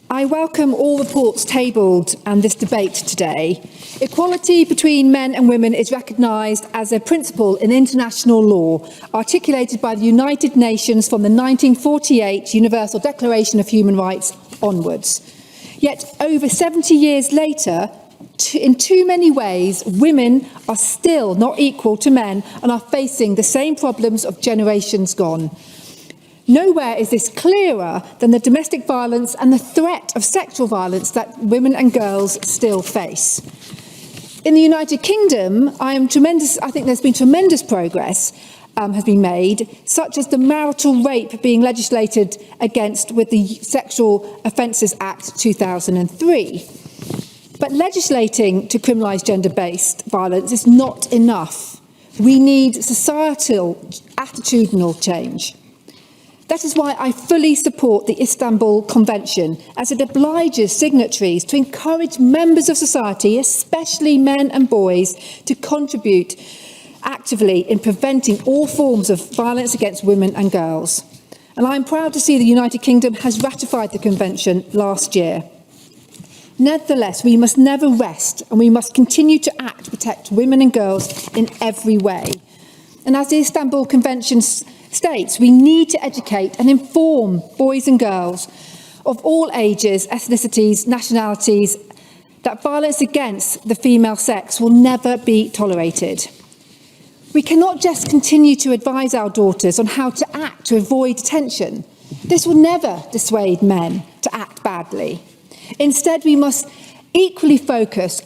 I welcome all reports tabled and this debate today. Equality between men and women is recognised as a principle in international law, articulated by the United Nations from the 1948 Universal Declaration of Human Rights onwards. Yet, over 70 years later, in too many ways, women are still not equal to men and are facing the same problems of generations gone. Nowhere is this clearer than the domestic violence and the threat of sexual violence that women and girls still face. In the United Kingdom, I think there's been tremendous progress has been made, such as the marital rape being legislated against with the Sexual Offences Act 2003. But legislating to criminalise gender-based violence is not enough. We need societal, attitudinal change. That is why I fully support the Istanbul Convention, as it obliges signatories to encourage members of society, especially men and boys, to contribute actively in preventing all forms of violence against women and girls. And I am proud to see the United Kingdom has ratified the Convention last year. Nevertheless, we must never rest, and we must continue to act to protect women and girls in every way. And as the Istanbul Convention states, we need to educate and inform boys and girls of all ages, ethnicities, nationalities, that violence against the female sex will never be tolerated. We cannot just continue to advise our daughters on how to act to avoid detention. This will never dissuade men to act badly. Instead, we must equally focus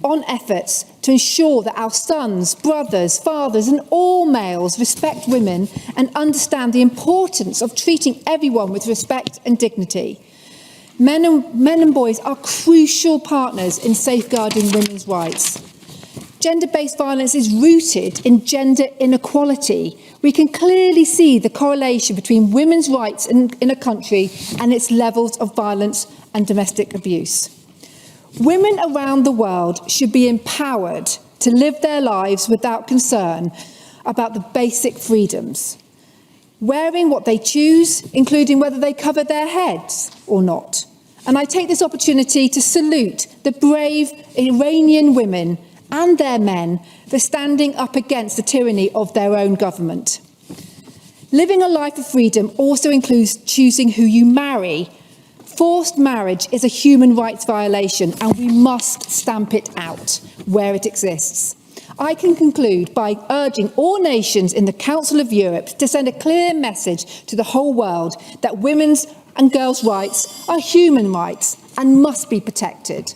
on efforts to ensure that our sons, brothers, fathers and all males respect women and understand the importance of treating everyone with respect and dignity. Men and boys are crucial partners in safeguarding women's rights. Gender-based violence is rooted in gender inequality. We can clearly see the correlation between women's rights in a country and its levels of violence and domestic abuse. Women around the world should be empowered to live their lives without concern about the basic freedoms, wearing what they choose, including whether they cover their heads or not. And I take this opportunity to salute the brave Iranian women and their men for standing up against the tyranny of their own government. Living a life of freedom also includes choosing who you marry. Forced marriage is a human rights violation, and we must stamp it out where it exists. I can conclude by urging all nations in the Council of Europe to send a clear message to the whole world that women's and girls' rights are human rights and must be protected.